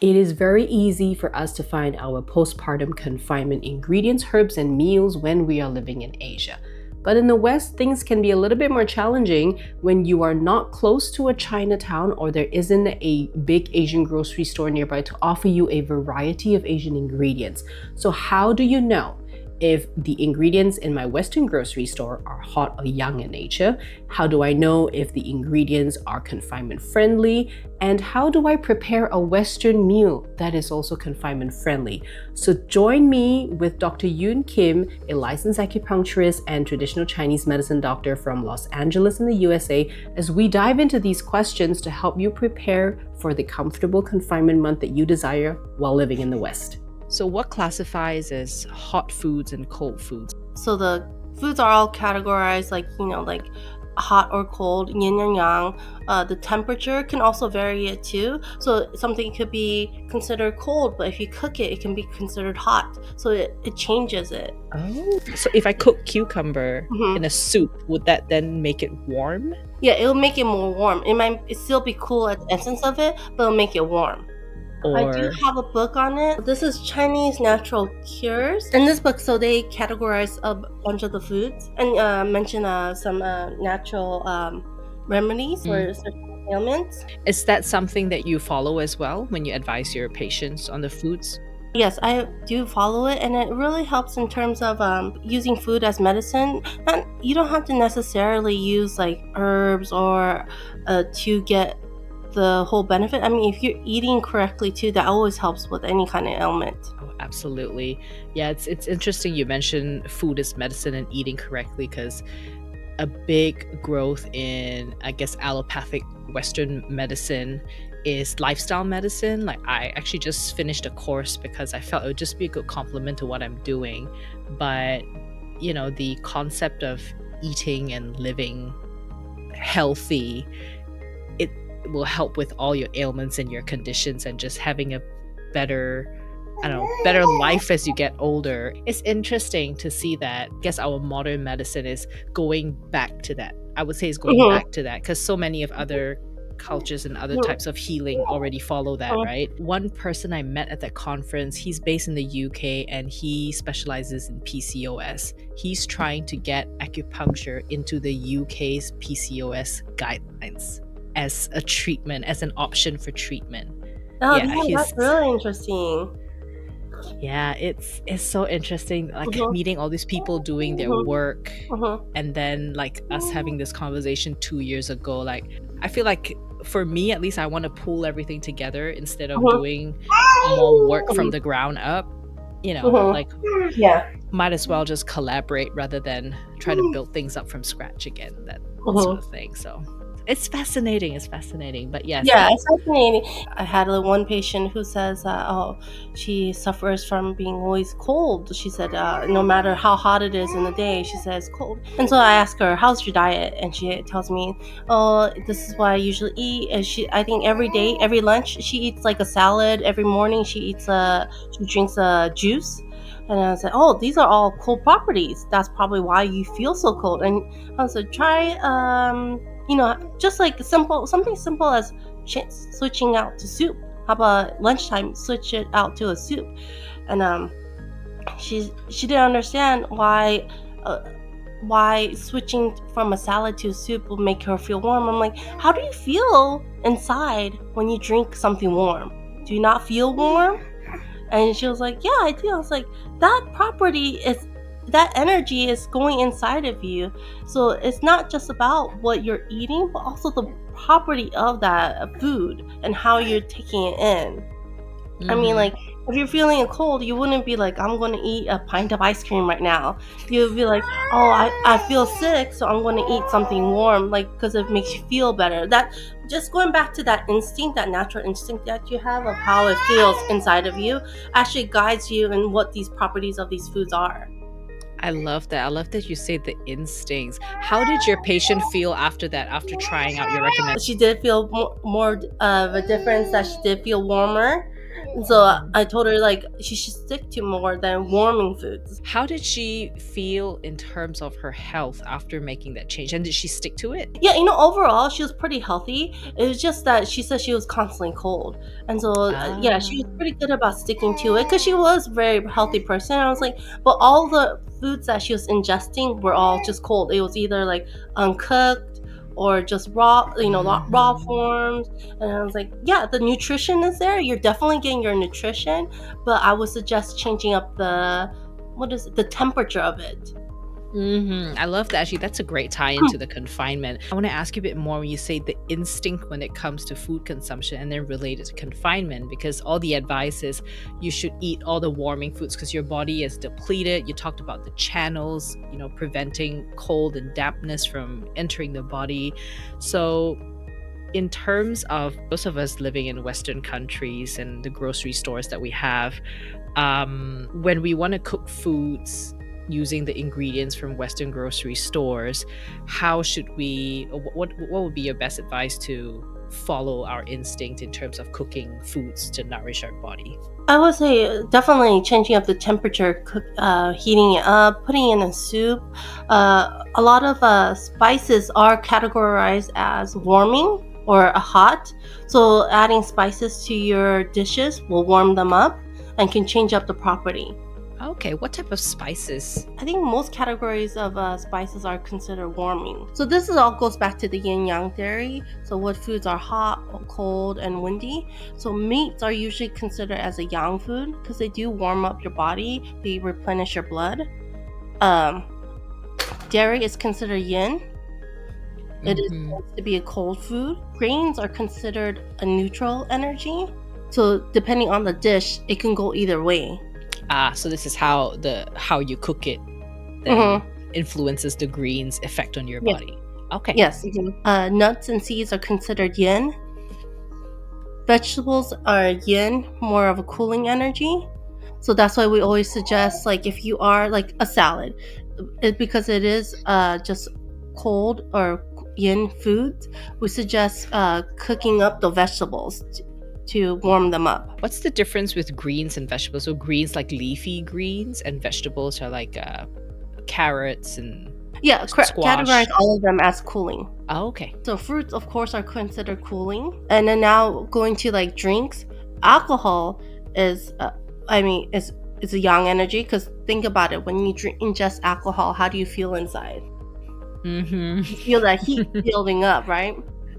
It is very easy for us to find our postpartum confinement ingredients, herbs, and meals when we are living in Asia. But in the West, things can be a little bit more challenging when you are not close to a Chinatown or there isn't a big Asian grocery store nearby to offer you a variety of Asian ingredients. So, how do you know if the ingredients in my Western grocery store are hot or young in nature? How do I know if the ingredients are confinement friendly? And how do I prepare a Western meal that is also confinement friendly? So join me with Dr. Yoon Kim, a licensed acupuncturist and traditional Chinese medicine doctor from Los Angeles in the USA, as we dive into these questions to help you prepare for the comfortable confinement month that you desire while living in the West. So what classifies as hot foods and cold foods? So the foods are all categorized like hot or cold, yin and yang. The temperature can also vary it too. So something could be considered cold, but if you cook it, it can be considered hot. So it changes it. Oh. So if I cook cucumber in a soup, would that then make it warm? Yeah, it'll make it more warm. It might still be cool at the essence of it, but it'll make it warm. I do have a book on it. This is Chinese Natural Cures. In this book, so they categorize a bunch of the foods and mention some natural remedies for certain ailments. Is that something that you follow as well when you advise your patients on the foods? Yes, I do follow it, and it really helps in terms of using food as medicine. You don't have to necessarily use like herbs or to get the whole benefit. I mean, if you're eating correctly too, that always helps with any kind of ailment. Oh, absolutely. Yeah, it's interesting you mentioned food as medicine and eating correctly, because a big growth in, I guess, allopathic Western medicine is lifestyle medicine. Like, I actually just finished a course because I felt it would just be a good complement to what I'm doing. But, you know, the concept of eating and living healthy, it will help with all your ailments and your conditions and just having a better life as you get older. It's interesting to see that. I guess our modern medicine is going back to that. I would say it's going back to that because so many of other cultures and other types of healing already follow that, right? One person I met at that conference, he's based in the UK and he specializes in PCOS. He's trying to get acupuncture into the UK's PCOS guidelines as a treatment, as an option for treatment. Oh, yeah, that's really interesting. Yeah, it's so interesting, like meeting all these people doing their work, and then like us having this conversation 2 years ago. Like, I feel like for me at least, I want to pull everything together instead of doing more work from the ground up. You know, like might as well just collaborate rather than try to build things up from scratch again. That sort of thing. So it's fascinating. But yes. Yeah, it's fascinating. I had one patient who says, she suffers from being always cold. She said, no matter how hot it is in the day, she says cold. And so I asked her, how's your diet? And she tells me, oh, this is what I usually eat. And I think every day, every lunch, she eats like a salad. Every morning she drinks a juice. And I was like, oh, these are all cold properties. That's probably why you feel so cold. And I was like, try, just like something simple as switching out to soup. How about lunchtime, switch it out to a soup? And she didn't understand why switching from a salad to a soup will make her feel warm. I'm like, how do you feel inside when you drink something warm? Do you not feel warm? And she was like, yeah, I do. I was like, that energy is going inside of you. So it's not just about what you're eating, but also the property of that food and how you're taking it in. I mean, like, if you're feeling a cold, you wouldn't be like, I'm going to eat a pint of ice cream right now. You'd be like, oh, I feel sick, so I'm going to eat something warm, like, because it makes you feel better. That just going back to that instinct, that natural instinct that you have of how it feels inside of you, actually guides you in what these properties of these foods are. I love that. I love that you say the instincts. How did your patient feel after that, after trying out your recommendation? She did feel more of a difference, that she did feel warmer. So I told her like she should stick to more than warming foods. How did she feel in terms of her health after making that change? And did she stick to it? Yeah, overall she was pretty healthy. It was just that she said she was constantly cold, and so yeah, she was pretty good about sticking to it because she was a very healthy person. I was like, but all the foods that she was ingesting were all just cold. It was either like uncooked or just raw, raw forms. And I was like, yeah, the nutrition is there. You're definitely getting your nutrition, but I would suggest changing up the temperature of it. I love that. Actually, that's a great tie into the confinement. I want to ask you a bit more when you say the instinct when it comes to food consumption and then related to confinement, because all the advice is you should eat all the warming foods because your body is depleted. You talked about the channels, preventing cold and dampness from entering the body. So, in terms of those of us living in Western countries and the grocery stores that we have, when we want to cook foods using the ingredients from Western grocery stores, how should we, what would be your best advice to follow our instinct in terms of cooking foods to nourish our body? I would say definitely changing up the temperature, heating it up, putting in a soup. A lot of spices are categorized as warming or hot. So adding spices to your dishes will warm them up and can change up the property. Okay, what type of spices? I think most categories of spices are considered warming. So this all goes back to the yin-yang theory. So what foods are hot, cold, and windy. So meats are usually considered as a yang food because they do warm up your body. They replenish your blood. Dairy is considered yin. It is supposed to be a cold food. Grains are considered a neutral energy. So depending on the dish, it can go either way. So this is how you cook it then influences the greens effect on your body. Okay. Yes. Nuts and seeds are considered yin. Vegetables are yin, more of a cooling energy. So that's why we always suggest, like, if you are like a salad, because it is just cold or yin foods, we suggest cooking up the vegetables to warm them up. What's the difference with greens and vegetables? So greens like leafy greens and vegetables are like carrots and squash. Categorize all of them as cooling. Oh, okay. So fruits, of course, are considered cooling. And then now going to like drinks, alcohol is a yang energy, because think about it. When you ingest alcohol, how do you feel inside? You feel that heat building up, right?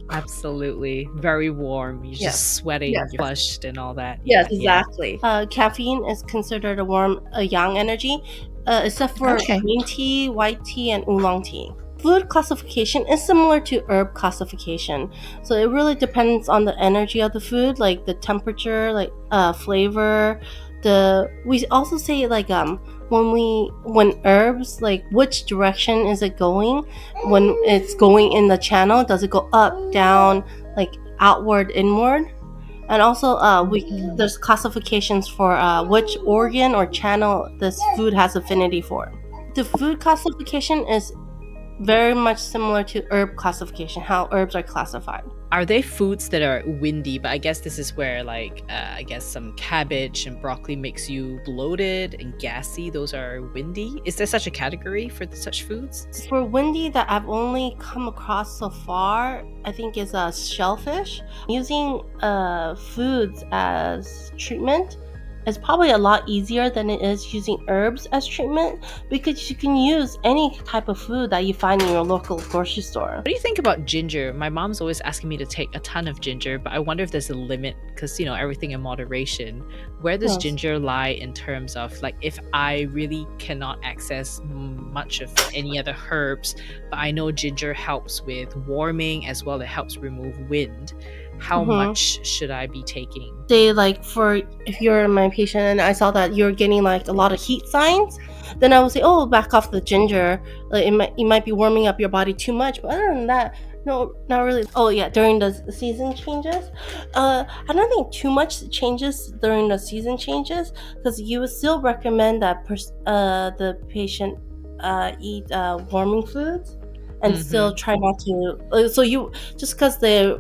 Absolutely. Very warm. You're just sweating, you're flushed and all that. Yes, exactly. Caffeine is considered a yang energy, except for green tea, white tea, and oolong tea. Food classification is similar to herb classification. So it really depends on the energy of the food, like the temperature, like flavor. We also say like when herbs, like which direction is it going? When it's going in the channel, does it go up, down, like outward, inward? And also there's classifications for which organ or channel this food has affinity for. The food classification is very much similar to herb classification, how herbs are classified. Are they foods that are windy? But I guess this is where like I guess some cabbage and broccoli makes you bloated and gassy. Those are windy. Is there such a category for such foods? For windy that I've only come across so far, I think is shellfish. Using foods as treatment is probably a lot easier than it is using herbs as treatment, because you can use any type of food that you find in your local grocery store. What do you think about ginger? My mom's always asking me to take a ton of ginger, but I wonder if there's a limit, because everything in moderation. Where does ginger lie in terms of like, if I really cannot access much of any other herbs, but I know ginger helps with warming as well, it helps remove wind. How much should I be taking? Say like if you're my patient and I saw that you're getting like a lot of heat signs, then I would say, back off the ginger. Like you might be warming up your body too much. But other than that, no, not really. Oh yeah, during the season changes, I don't think too much changes during the season changes, because you would still recommend that the patient eat warming foods. and still try not to. So you just because they're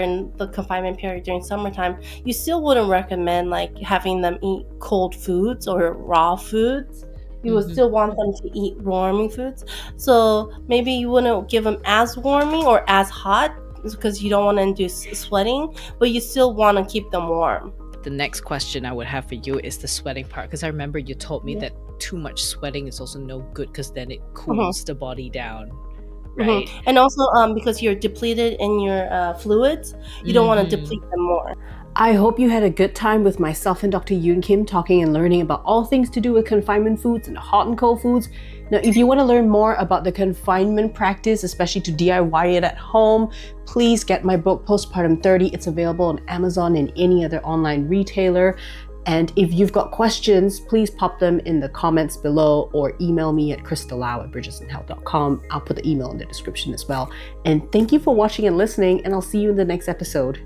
in the confinement period during summertime, you still wouldn't recommend like having them eat cold foods or raw foods. You would still want them to eat warming foods. So maybe you wouldn't give them as warming or as hot because you don't want to induce sweating, but you still want to keep them warm. The next question I would have for you is the sweating part, because I remember you told me that too much sweating is also no good because then it cools the body down, right? And also because you're depleted in your fluids, you don't want to deplete them more. I hope you had a good time with myself and Dr. Yoon Kim talking and learning about all things to do with confinement foods and hot and cold foods. Now, if you want to learn more about the confinement practice, especially to DIY it at home, please get my book, Postpartum 30. It's available on Amazon and any other online retailer. And if you've got questions, please pop them in the comments below or email me at kristal@bridgesandhealth.com. I'll put the email in the description as well. And thank you for watching and listening, and I'll see you in the next episode.